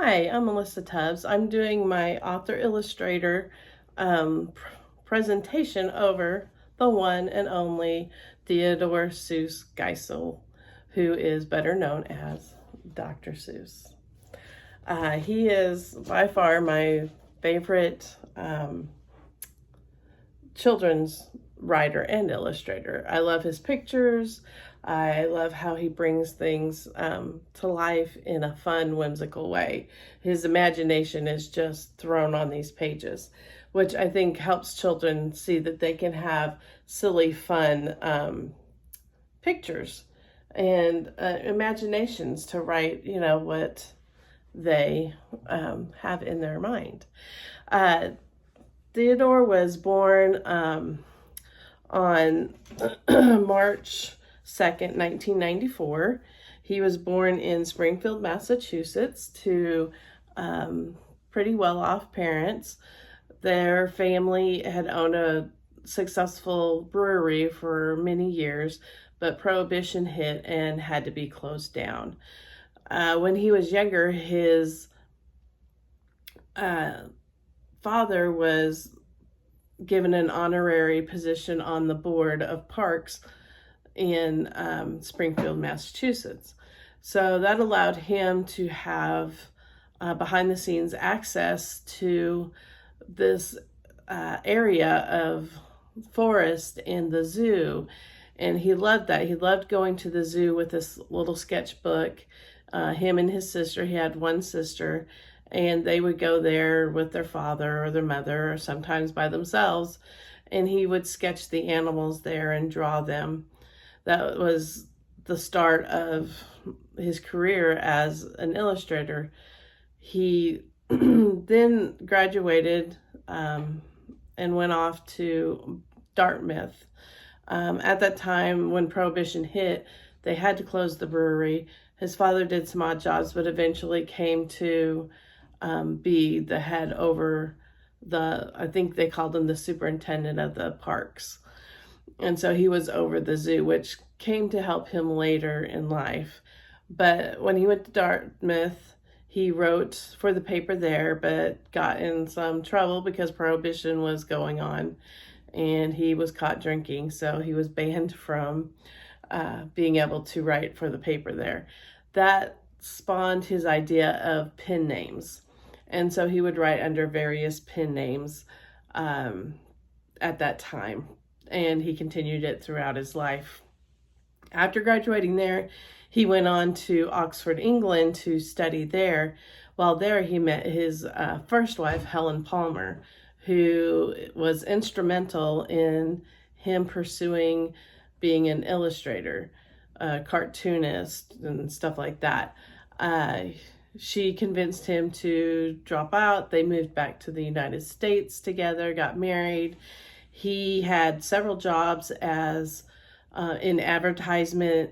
Hi, I'm Melissa Tubbs. I'm doing my author illustrator presentation over the one and only Theodore Seuss Geisel, who is better known as Dr. Seuss. He is by far my favorite children's writer and illustrator. I love his pictures. I love how he brings things to life in a fun, whimsical way. His imagination is just thrown on these pages, which I think helps children see that they can have silly, fun pictures and imaginations to write, what they have in their mind. Theodore was born on March 2nd, 1994. He was born in Springfield, Massachusetts to pretty well-off parents. Their family had owned a successful brewery for many years, but Prohibition hit and had to be closed down. When he was younger, his father was given an honorary position on the board of parks in Springfield, Massachusetts. So that allowed him to have behind the scenes access to this area of forest in the zoo. And he loved that. He loved going to the zoo with this little sketchbook. Him and his sister, he had one sister, and they would go there with their father or their mother or sometimes by themselves, and he would sketch the animals there and draw them. That was the start of his career as an illustrator. He then graduated and went off to Dartmouth. At that time, when Prohibition hit, they had to close the brewery. His father did some odd jobs, but eventually came to be the head over I think they called him the superintendent of the parks. And so he was over the zoo, which came to help him later in life. But when he went to Dartmouth, he wrote for the paper there, but got in some trouble because Prohibition was going on and he was caught drinking. So he was banned from being able to write for the paper there. That spawned his idea of pen names. And so he would write under various pen names at that time. And he continued it throughout his life. After graduating there, he went on to Oxford, England to study there. While there, he met his first wife, Helen Palmer, who was instrumental in him pursuing being an illustrator, a cartoonist, and stuff like that. She convinced him to drop out. They moved back to the United States together, got married. He had several jobs as in advertising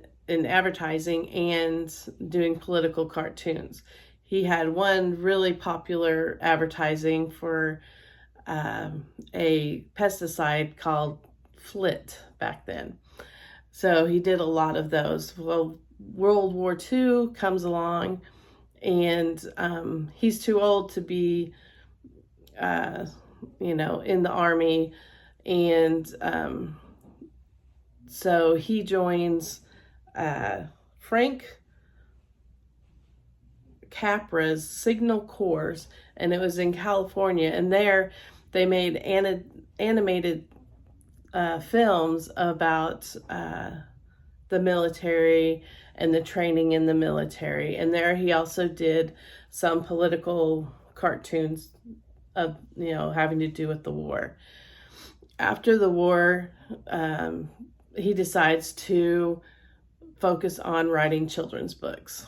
and doing political cartoons. He had one really popular advertising for a pesticide called Flit back then. So he did a lot of those. Well, World War II comes along, and he's too old to be, in the army. And so he joins Frank Capra's Signal Corps, and it was in California. And there they made animated films about the military and the training in the military. And there he also did some political cartoons of, having to do with the war. After the war, he decides to focus on writing children's books.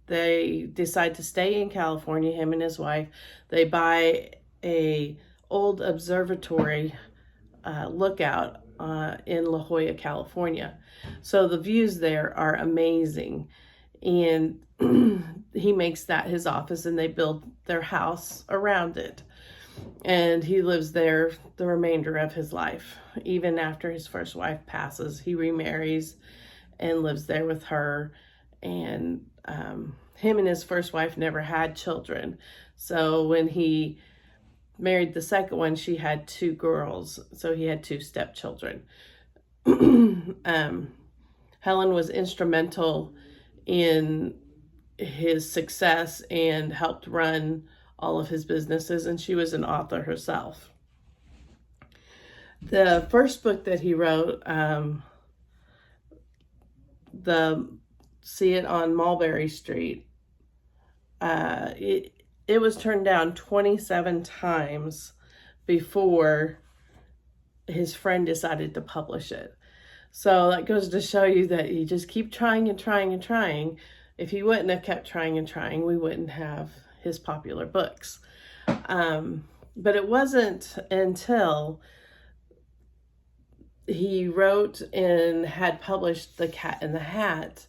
They decide to stay in California, him and his wife. They buy a old observatory lookout in La Jolla, California. So the views there are amazing. And he makes that his office, and they build their house around it. And he lives there the remainder of his life. Even after his first wife passes, he remarries and lives there with her. And him and his first wife never had children. So when he married the second one, she had 2 girls. So he had 2 stepchildren. Helen was instrumental in his success and helped run all of his businesses, and she was an author herself. The first book that he wrote, the See It on Mulberry Street, it was turned down 27 times before his friend decided to publish it. So that goes to show you that you just keep trying and trying and trying. If he wouldn't have kept trying and trying, we wouldn't have his popular books. But it wasn't until he wrote and had published The Cat in the Hat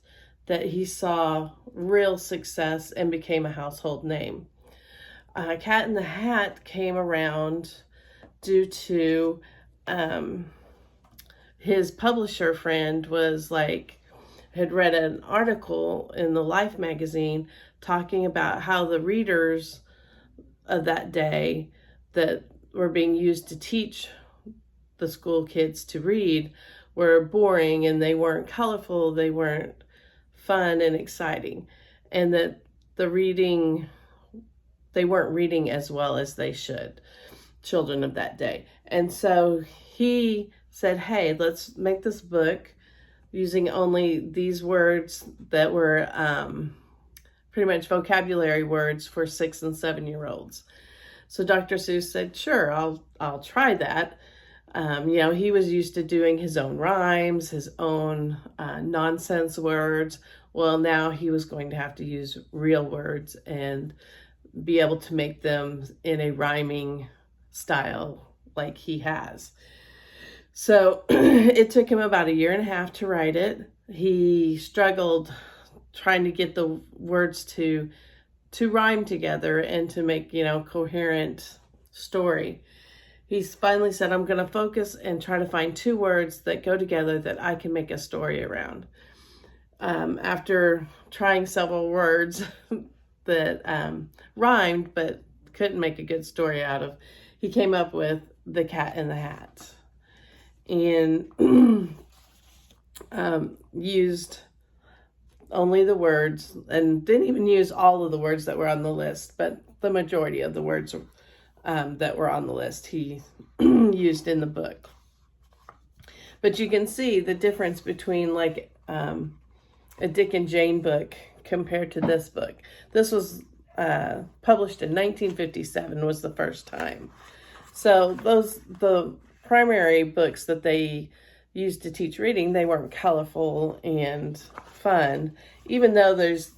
that he saw real success and became a household name. Cat in the Hat came around due to his publisher friend had read an article in the Life magazine talking about how the readers of that day that were being used to teach the school kids to read were boring, and they weren't colorful, they weren't fun and exciting, and that they weren't reading as well as they should, children of that day. And so he said, hey, let's make this book using only these words that were pretty much vocabulary words for 6 and 7-year-olds. So Dr. Seuss said, sure, I'll try that. He was used to doing his own rhymes, his own nonsense words. Well, now he was going to have to use real words and be able to make them in a rhyming style like he has. So it took him about 1.5 years to write it. He struggled trying to get the words to rhyme together and to make, coherent story. He finally said, I'm going to focus and try to find 2 words that go together that I can make a story around. After trying several words that rhymed but couldn't make a good story out of, he came up with The Cat in the Hat, and used only the words, and didn't even use all of the words that were on the list, but the majority of the words that were on the list he used in the book. But you can see the difference between a Dick and Jane book compared to this book. This was published in 1957 was the first time. So the primary books that they used to teach reading, they weren't colorful and fun. Even though there's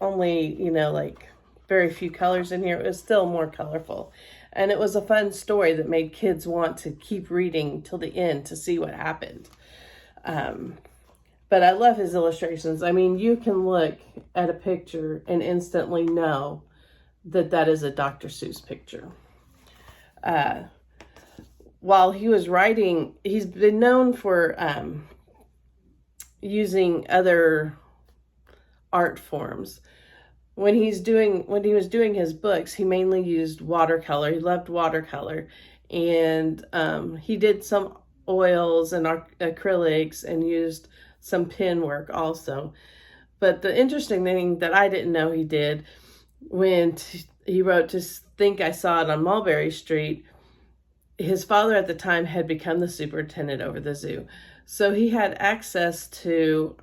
only, very few colors in here, it was still more colorful. And it was a fun story that made kids want to keep reading till the end to see what happened. But I love his illustrations. I mean, you can look at a picture and instantly know that that is a Dr. Seuss picture. While he was writing, he's been known for using other art forms. When he was doing his books, he mainly used watercolor. He loved watercolor, and he did some oils and acrylics and used some pen work also. But the interesting thing that I didn't know he did, when he wrote To Think I Saw It on Mulberry Street, his father at the time had become the superintendent over the zoo. So he had access to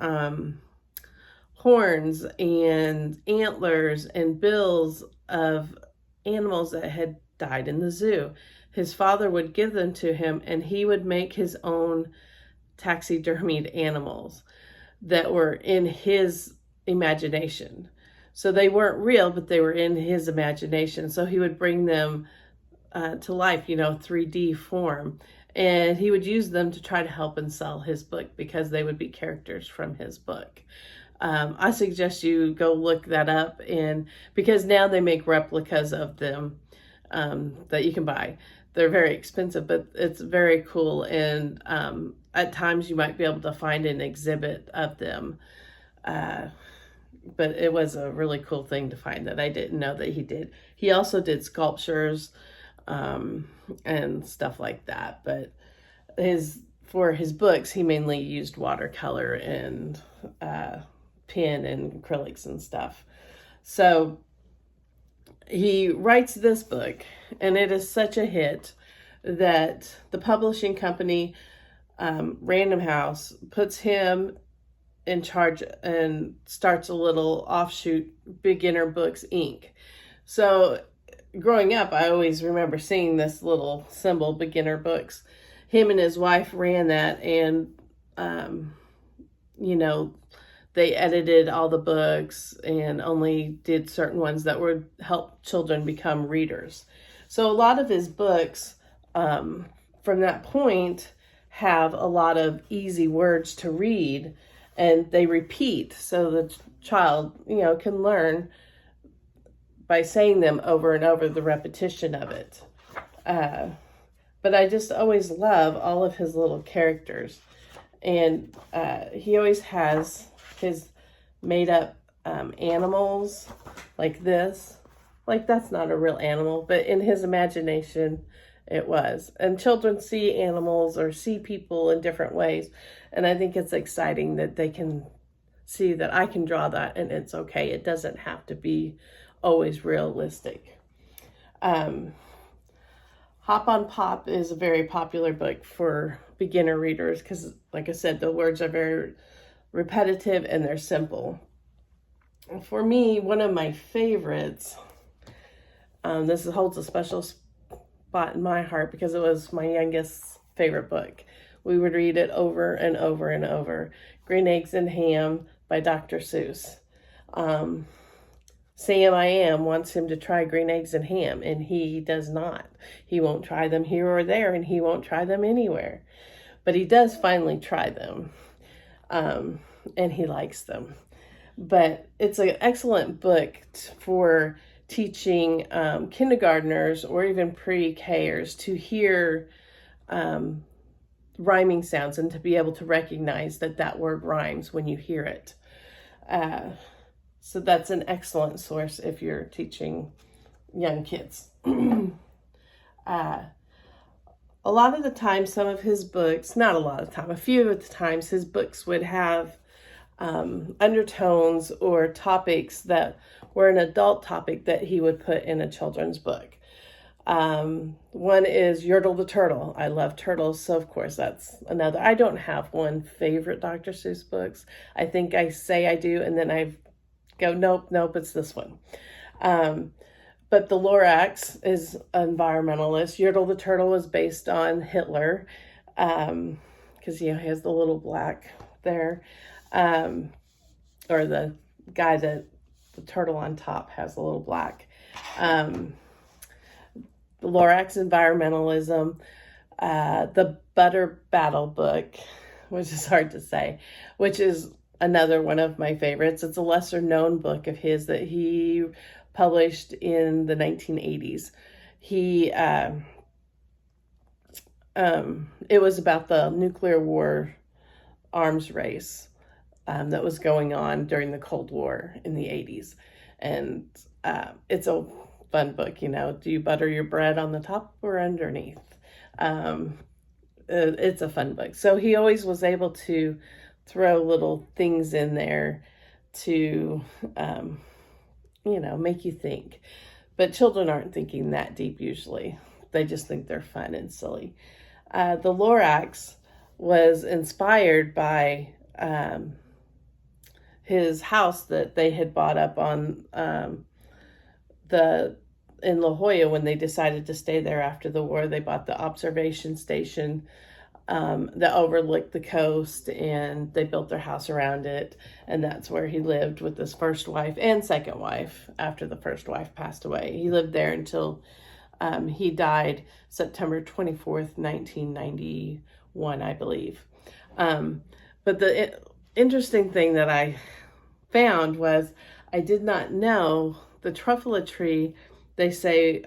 horns and antlers and bills of animals that had died in the zoo. His father would give them to him, and he would make his own taxidermied animals that were in his imagination. So they weren't real, but they were in his imagination. So he would bring them to life, 3D form. And he would use them to try to help and sell his book because they would be characters from his book. I suggest you go look that up, and because now they make replicas of them that you can buy. They're very expensive, but it's very cool. And at times you might be able to find an exhibit of them. but it was a really cool thing to find that I didn't know that he did. He also did sculptures and stuff like that, but for his books, he mainly used watercolor and pen and acrylics and stuff. So he writes this book, and it is such a hit that the publishing company, Random House, puts him in charge and starts a little offshoot, Beginner Books Inc. So growing up, I always remember seeing this little symbol, Beginner Books. Him and his wife ran that, and you know, they edited all the books and only did certain ones that would help children become readers. So a lot of his books from that point have a lot of easy words to read, and they repeat so the child, can learn by saying them over and over, the repetition of it. But I just always love all of his little characters. And he always has his made up animals like this. Like, that's not a real animal, but in his imagination, it was. And children see animals or see people in different ways. And I think it's exciting that they can see that I can draw that and it's okay. It doesn't have to be always realistic. Hop on Pop is a very popular book for beginner readers because, like I said, the words are very repetitive and they're simple. For me, one of my favorites, this holds a special spot in my heart because it was my youngest's favorite book. We would read it over and over and over. Green Eggs and Ham by Dr. Seuss. Sam I Am wants him to try green eggs and ham, and he does not. He won't try them here or there, and he won't try them anywhere. But he does finally try them, and he likes them. But it's an excellent book for teaching kindergartners or even pre-Kers to hear rhyming sounds and to be able to recognize that that word rhymes when you hear it. So that's an excellent source if you're teaching young kids. A lot of the time, some of his books, not a lot of time, a few of the times, his books would have undertones or topics that were an adult topic that he would put in a children's book. One is Yertle the Turtle. I love turtles, so of course that's another. I don't have one favorite Dr. Seuss books. I think I say I do, and then I go, nope, it's this one. But the Lorax is environmentalist. Yertle the Turtle was based on Hitler, because he has the little black there, or the guy that the turtle on top has a little black. The Lorax environmentalism, the Butter Battle book, which is hard to say, which is another one of my favorites. It's a lesser known book of his that he published in the 1980s. It was about the nuclear war arms race that was going on during the Cold War in the 80s. And it's a fun book, do you butter your bread on the top or underneath? It's a fun book. So he always was able to throw little things in there to, make you think. But children aren't thinking that deep usually. They just think they're fun and silly. The Lorax was inspired by his house that they had bought up on in La Jolla when they decided to stay there after the war. They bought the observation station that overlooked the coast, and they built their house around it, and that's where he lived with his first wife and second wife after the first wife passed away. He lived there until he died September 24th, 1991, I believe. But the interesting thing that I found was I did not know the truffula tree, they say,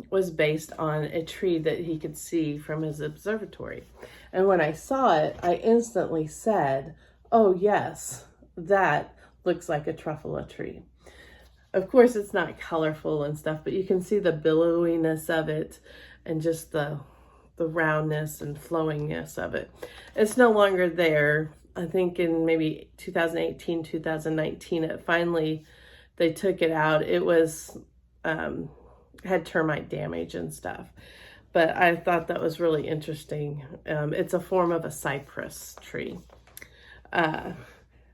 was based on a tree that he could see from his observatory. And when I saw it, I instantly said, oh yes, that looks like a truffula tree. Of course, it's not colorful and stuff, but you can see the billowiness of it and just the roundness and flowingness of it. It's no longer there. I think in maybe 2018, 2019, they took it out. It was, had termite damage and stuff. But I thought that was really interesting. It's a form of a cypress tree.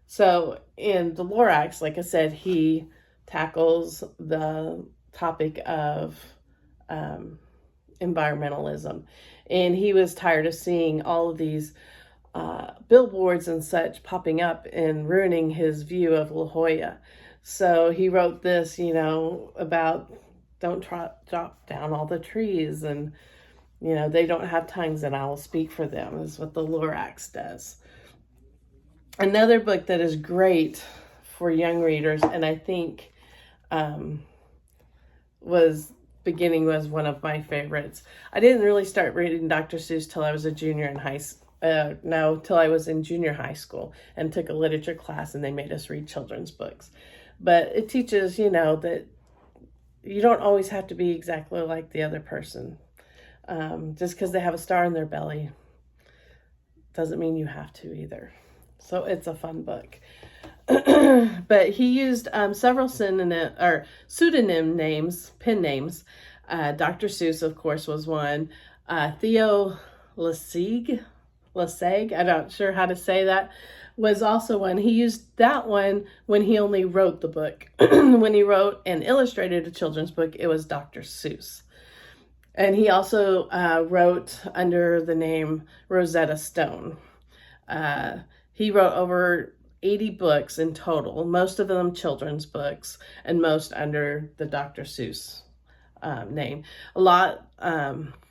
So in the Lorax, like I said, he tackles the topic of environmentalism. And he was tired of seeing all of these billboards and such popping up and ruining his view of La Jolla. So he wrote this, about don't chop down all the trees, and, they don't have tongues and I will speak for them, is what the Lorax does. Another book that is great for young readers, and I think was one of my favorites. I didn't really start reading Dr. Seuss till I was a junior in till I was in junior high school and took a literature class, and they made us read children's books. But it teaches, that you don't always have to be exactly like the other person. Just because they have a star in their belly doesn't mean you have to either. So it's a fun book. But he used several pseudonym names, pen names. Dr. Seuss, of course, was one. Theo Lesage, I'm not sure how to say that, was also one. He used that one when he only wrote the book. When he wrote and illustrated a children's book, it was Dr. Seuss. And he also wrote under the name Rosetta Stone. He wrote over 80 books in total, most of them children's books, and most under the Dr. Seuss name.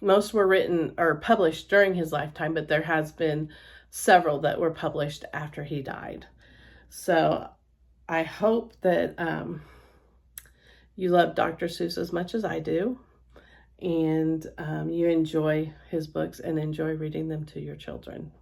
Most were written or published during his lifetime, but there has been several that were published after he died. So I hope that you love Dr. Seuss as much as I do, and you enjoy his books and enjoy reading them to your children.